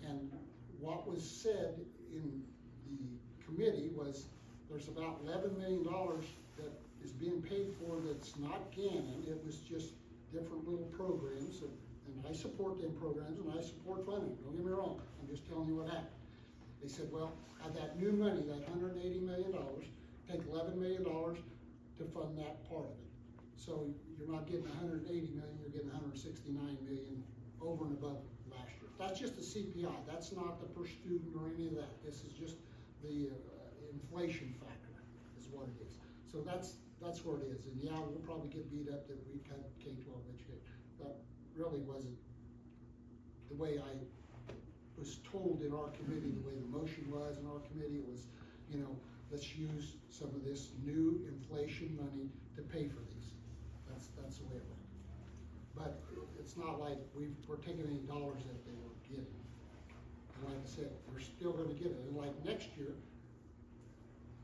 And what was said in the committee was there's about $11 million that is being paid for that's not Gannon, it was just different little programs, and I support them programs and I support funding, don't get me wrong, I'm just telling you what happened. They said, well, out of that new money, that $180 million, take $11 million to fund that part of it. So you're not getting $180 million, you're getting $169 million over and above last year. That's just the CPI, that's not the per student or any of that. This is just the inflation factor is what it is. So that's where it is. And yeah, we'll probably get beat up that we cut K-12 education. That really wasn't the way I was told in our committee, the way the motion was in our committee. It was, let's use some of this new inflation money to pay for these. That's the way it went. But it's not like we're taking any dollars that they were getting. And like I said, we're still gonna get it. And like next year,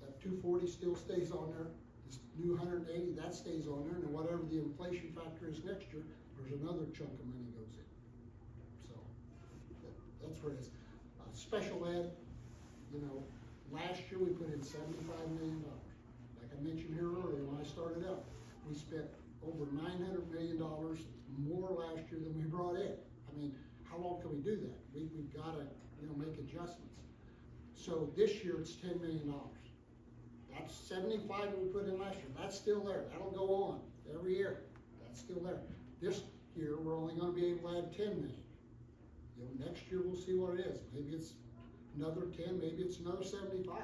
that 240 still stays on there. This new 180, that stays on there. And whatever the inflation factor is next year, there's another chunk of money goes in. So that's where it is. Special ed, last year we put in $75 million. Like I mentioned here earlier when I started out, we spent over $900 million more last year than we brought in. How long can we do that? We've gotta, make adjustments. So this year it's $10 million. That's 75 that we put in last year. That's still there. That'll go on every year. That's still there. This year we're only gonna be able to add 10 million. Next year we'll see what it is. Maybe it's another 10, maybe it's another 75.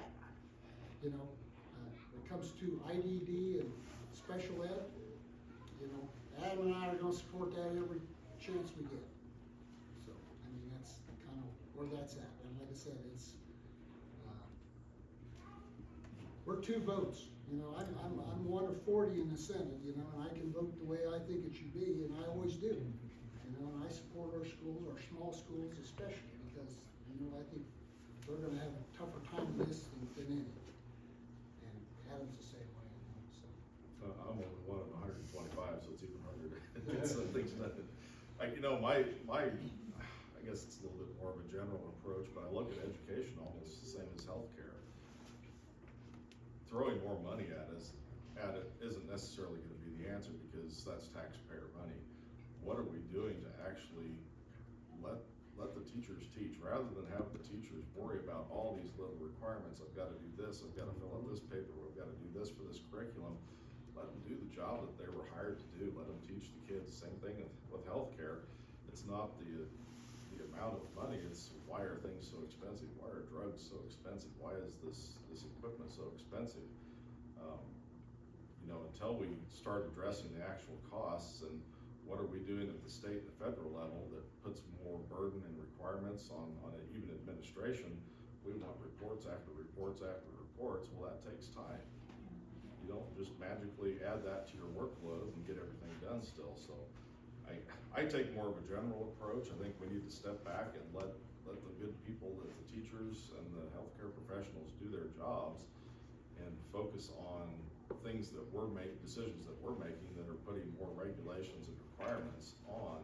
When it comes to IDD and special ed, Adam and I are gonna support that every chance we get. So, that's kind of where that's at. And like I said, it's, we're 2 votes. I'm 1 of 40 in the Senate, and I can vote the way I think it should be, and I always do. And I support our schools, our small schools especially, because, I think they're gonna have a tougher time with this than any. And Adam's the same way, so. I'm only 1 of 125, so it's even harder. So things that, I guess it's a little bit more of a general approach, but I look at education almost the same as healthcare. Throwing more money at it isn't necessarily going to be the answer, because that's taxpayer money. What are we doing to actually let let the teachers teach, rather than have the teachers worry about all these little requirements. I've gotta do this, I've gotta fill out this paper, I've gotta do this for this curriculum. Let them do the job that they were hired to do, let them teach the kids. Same thing with healthcare. It's not the amount of money, it's why are things so expensive? Why are drugs so expensive? Why is this equipment so expensive? Until we start addressing the actual costs and what are we doing at the state and the federal level that puts more burden and requirements on even administration, we want reports after reports after reports. Well, that takes time. You don't just magically add that to your workload and get everything done still. So I take more of a general approach. I think we need to step back and let the good people, the teachers and the healthcare professionals do their jobs and focus on things that decisions that we're making that are putting more regulations and requirements on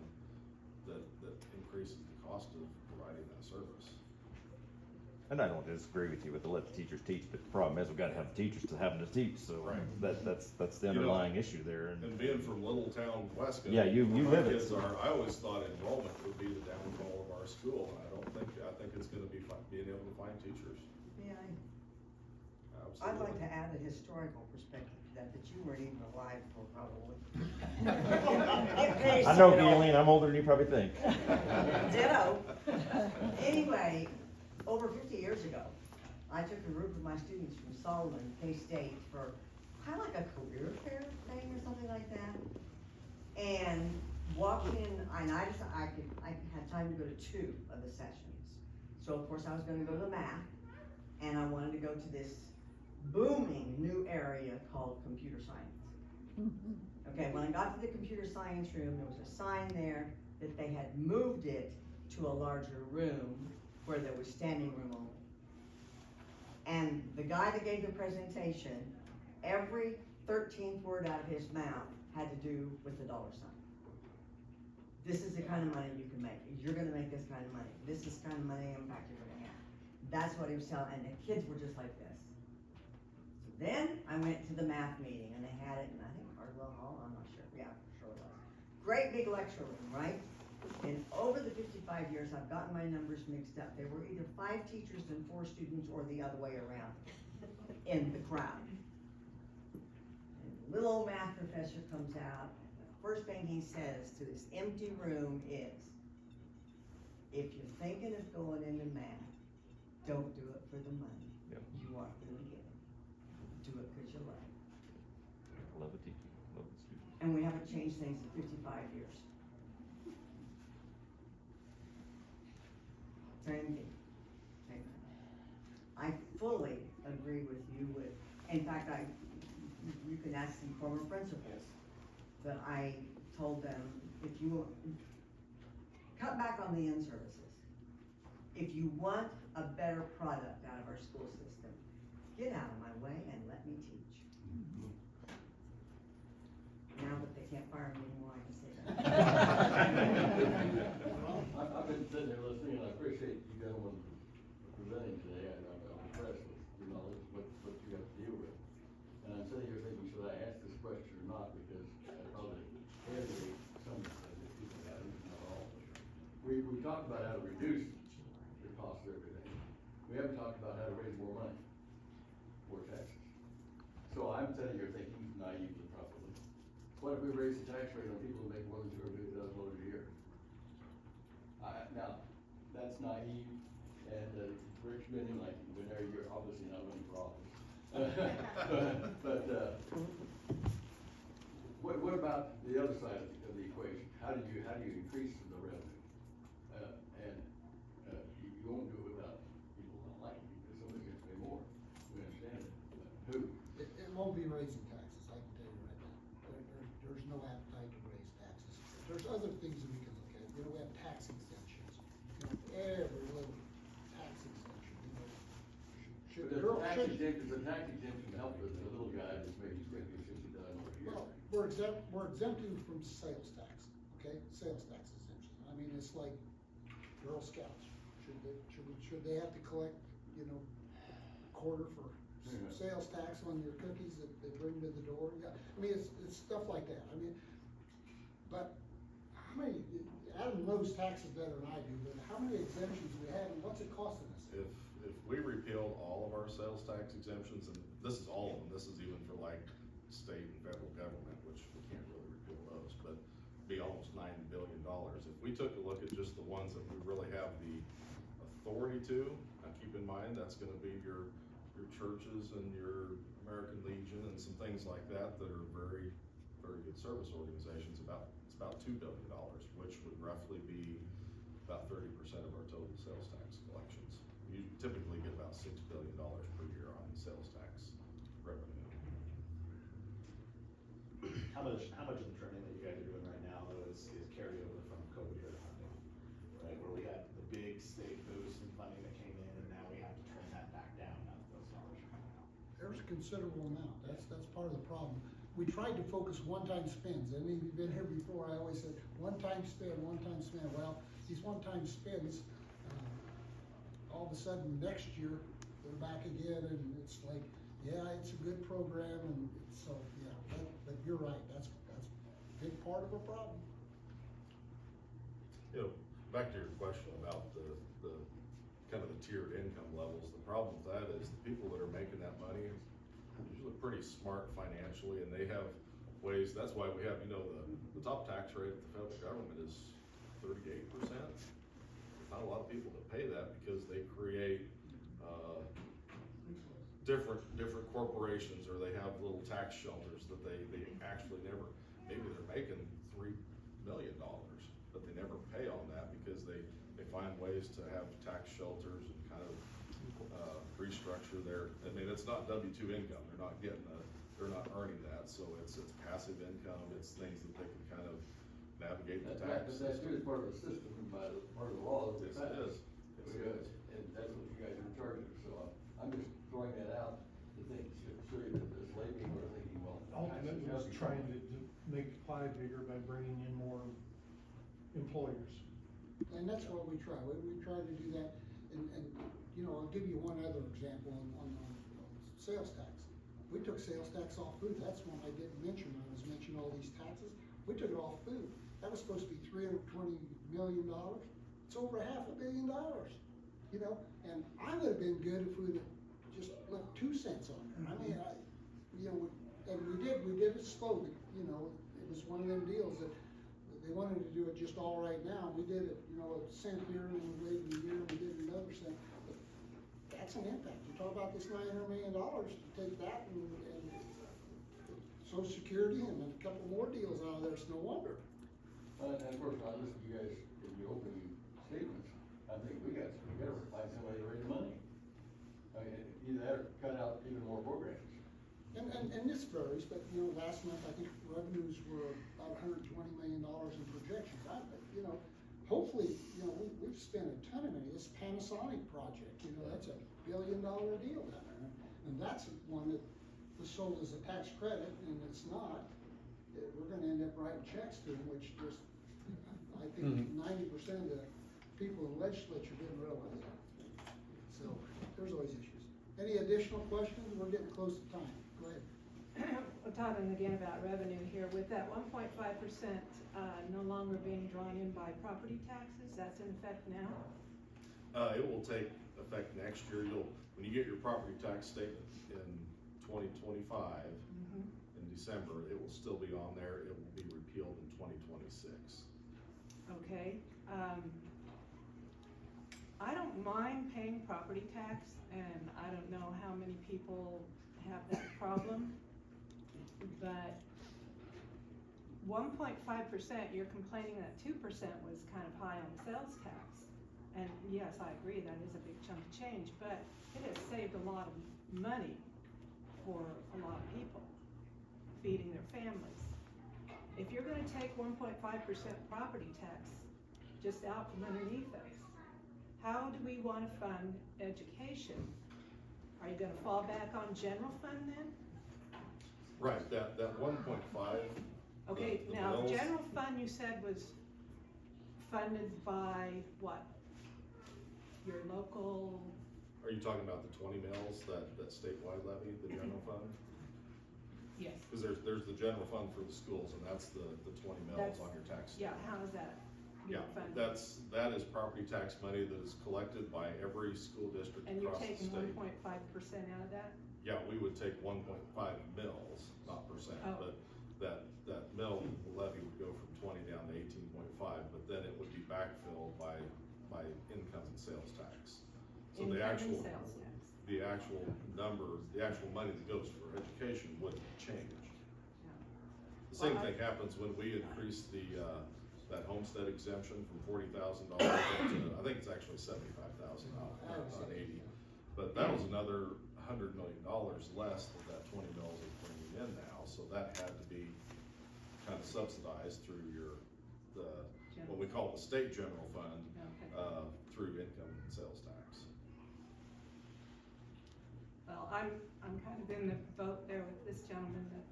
that increases the cost of providing that service. And I don't disagree with you with the let the teachers teach, but the problem is we've gotta have teachers to have them to teach, so Right. that's the underlying issue there. And being from little town Weston. Yeah, you where live my it. kids are, I always thought enrollment would be the downfall of our school, and I think it's gonna be being able to find teachers. Yeah, I'd Absolutely. like to add a historical perspective to that you weren't even alive for probably. I know, Galen, I'm older than you probably think. Ditto. Anyway, over 50 years ago, I took a group of my students from Solomon, K-State, for kind of like a career fair thing or something like that. And walked in, and I had time to go to 2 of the sessions. So of course I was gonna go to the math, and I wanted to go to this booming new area called computer science. Okay, when I got to the computer science room, there was a sign there that they had moved it to a larger room where there was standing room only. And the guy that gave the presentation, every 13th word out of his mouth had to do with the dollar sign. This is the kind of money you can make. You're gonna make this kind of money. This is the kind of money impact you're gonna have. That's what he was telling, and the kids were just like this. So then I went to the math meeting, and they had it in, I think, Hardwell Hall, I'm not sure, yeah, sure it was. Great big lecture room, right? And over the 55 years, I've gotten my numbers mixed up. There were either 5 teachers and 4 students, or the other way around in the crowd. And the little old math professor comes out, and the first thing he says to this empty room is, if you're thinking of going into math, don't do it for the money. Yep. You aren't gonna get it. Do it because you love it. Love the teaching, love the students. And we haven't changed things in 55 years. Same thing. Same thing. I fully agree with you with, in fact, you can ask some former principals, but I told them, if you cut back on the in-services. If you want a better product out of our school system, get out of my way and let me teach. Now that they can't fire me anymore, I can say that. I've been sitting there listening, and I appreciate you gentlemen presenting today, and I'm impressed with your knowledge, what you have to deal with. And I'm sitting here thinking, should I ask this question or not, because I probably alienate some of the people that not all. We talked about how to reduce the cost of everything. We haven't talked about how to raise more money for taxes. So I'm sitting here thinking naively probably, what if we raise the tax rate on people who make more than $250,000 a year? Now, that's naive, and it's very committing, like, whenever you're obviously not running for office. What about the other side of the equation? How do you increase the revenue? You won't do it without people not liking you, because somebody's gonna pay more. We understand it, but who? It won't be raising taxes, I can tell you right now. There's no appetite to raise taxes. There's other things that we can look at, we have tax exemptions, every little tax exemption, should. But does the tax exemption help with the little guy that's making $50,000 or $60,000 a year? Well, we're exempting from sales tax, okay, sales tax exemption. I mean, it's like Girl Scouts, should they have to collect, a quarter for sales tax on your cookies that they bring to the door? Yeah, I mean, it's stuff like that, I mean, but how many, Adam knows taxes better than I do, but how many exemptions do we have and what's it costing us? If we repealed all of our sales tax exemptions, and this is all of them, this is even for like state and federal government, which we can't really repeal those, but be almost $9 billion. If we took a look at just the ones that we really have the authority to, now keep in mind, that's gonna be your churches and your American Legion and some things like that that are very, very good service organizations. It's about $2 billion, which would roughly be about 30% of our total sales tax collections. You typically get about $6 billion per year on sales tax revenue. How much of the trimming that you guys are doing right now though is carryover from COVID era funding? Right, where we had the big state boost in funding that came in and now we have to trim that back down, now that those dollars are coming out. There's a considerable amount, that's part of the problem. We tried to focus one-time spends, and if you've been here before, I always said, one-time spend. Well, these one-time spends, all of a sudden, next year, they're back again, and it's like, yeah, it's a good program, and so, yeah, but you're right, that's a big part of the problem. You know, back to your question about the kind of the tiered income levels, the problem with that is the people that are making that money are usually pretty smart financially, and they have ways, that's why we have, you know, the top tax rate at the federal government is 38%. There's not a lot of people that pay that because they create, different corporations, or they have little tax shelters that they actually never, maybe they're making $3 million, but they never pay on that because they find ways to have tax shelters and kind of restructure their, I mean, it's not W-2 income, they're not earning that, so it's passive income, it's things that they can kind of navigate the tax That's system. part of the system and part of the law that we Yes, pass. it is. Yes, it is, and that's what you guys are in charge of, so I'm just throwing that out to think, so you're just labeling or thinking, well. Ultimately, taxes it's must be trying to make the pie bigger by bringing in more employers. And that's what we try, we try to do that, and, you know, I'll give you one other example on sales tax. We took sales tax off food, that's one I didn't mention when I was mentioning all these taxes, we took it off food. That was supposed to be $320 million, it's over $500 million, you know, and I would have been good if we'd have just left 2 cents on there. I mean, you know, and we did it slowly, you know, it was one of them deals that they wanted to do it just all right now. We did it, you know, a cent here, and we waited a year, and we did another cent. But that's an impact. You talk about this $900 million, to take that and Social Security and a couple more deals out of there, it's no wonder. And of course, when I listen to you guys in your opening statements, I think we gotta find some way to raise money. I mean, either that or cut out even more programs. And this varies, but, you know, last month, I think revenues were about $120 million in projections. You know, hopefully, you know, we've spent a ton of money. This Panasonic project, you know, that's a $1 billion deal down there. And that's one that was sold as a tax credit, and it's not. We're gonna end up writing checks to them, which just, I think 90% of the people in the legislature didn't realize that. So, there's always issues. Any additional questions? We're getting close to time. Go ahead. We're talking again about revenue here, with that 1.5%, no longer being drawn in by property taxes, that's in effect now? It will take effect next year. When you get your property tax statement in 2025, in December, it will still be on there. It will be repealed in 2026. Okay, I don't mind paying property tax, and I don't know how many people have that problem, but 1.5%, you're complaining that 2% was kind of high on sales tax. And yes, I agree, that is a big chunk of change, but it has saved a lot of money for a lot of people, feeding their families. If you're gonna take 1.5% property tax just out from underneath us, how do we wanna fund education? Are you gonna fall back on general fund then? Right, that 1.5. Okay, the now, mills- general fund you said was funded by what? Your local, Are you talking about the 20 mills, that statewide levy, the general fund? yes, Because there's the general fund for the schools, and that's the 20 mills That's- on your tax. yeah, how is that Yeah, that is property tax money that is collected by every school district And you're across the taking state. 1.5% out of that? Yeah, we would take 1.5 mils, not percent, Oh. but that mill levy would go from 20 down to 18.5, but then it would be backfilled by income and sales tax. So the Income and actual, sales tax. the actual number, the actual money that goes for education wouldn't change. The same Well, thing happens when we increase that homestead exemption from $40,000 up to, I think it's actually $75,000 on 80. But that was another $100 million less that 20 mils is bringing in now, so that had to be kind of subsidized through what we call the state general fund, Okay. through income and sales tax. Well, I'm kind of in the boat there with this gentleman that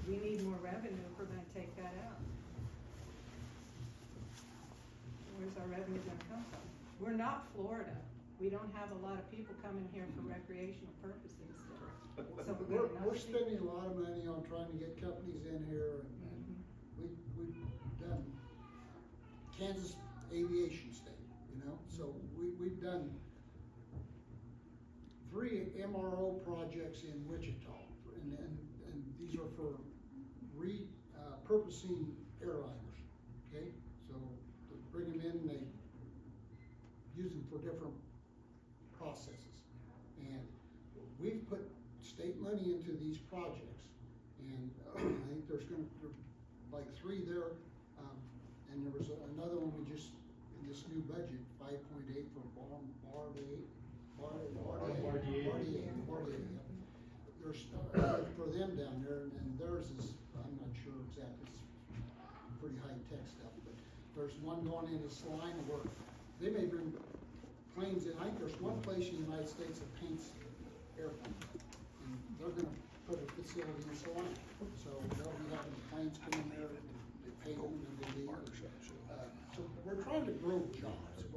we need more revenue if we're gonna take that out. Where's our revenue gonna come from? We're not Florida. We don't have a lot of people coming here for recreational purposes. So we're gonna We're spending a lot of money on trying to get companies in here, and we've done Kansas Aviation State, you know, so we've done 3 MRO projects in Wichita, and these are for repurposing airliners, okay? So to bring them in, they use them for different processes. And we've put state money into these projects, and I think there's like 3 there, and there was another one we just, in this new budget, 5.8 for RDA. There's, for them down there, and theirs is, I'm not sure exactly, it's pretty high-tech stuff, but there's one going in this line where they may bring planes in. I think there's one place in the United States that paints airplanes, and they're gonna put a facility in Salina, so they'll be having planes come in there, they paint them, and they leave. So we're trying to grow jobs.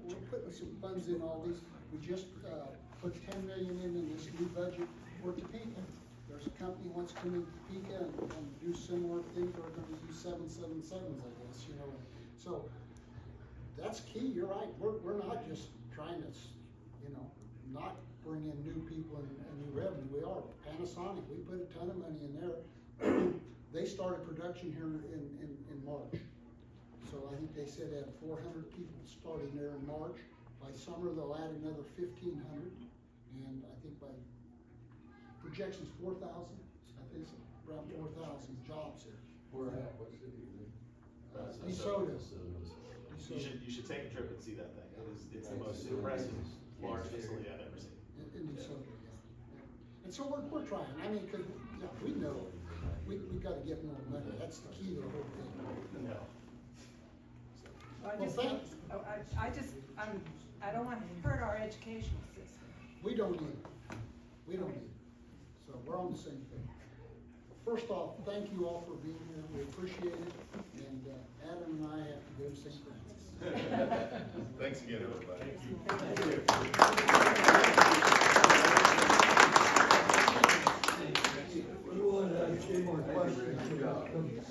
We're putting some funds in all these. We just, put 10 million in this new budget for Topeka. There's a company wants to come in Topeka and do similar things. They're gonna use 777s, I guess, you know. So that's key, you're right. We're not just trying to, you know, not bring in new people and new revenue. We are. Panasonic, we put a ton of money in there. They started production here in March. So I think they said they had 400 people starting there in March. By summer, they'll add another 1,500. And I think by projections 4,000. I think it's around 4,000 jobs here. Where at, what city? DeSoto. You should take a trip and see that thing. It's the most impressive large facility I've ever seen. In DeSoto, yeah. And so we're trying. I mean, cause, yeah, we know, we gotta get more money. That's the key to the whole thing. No. I don't want to hurt our educational system. We don't need it. We don't need it. So we're on the same page. First off, thank you all for being here. We appreciate it. And Adam and I have to go to St. Francis. Thanks again, everybody. Thank you.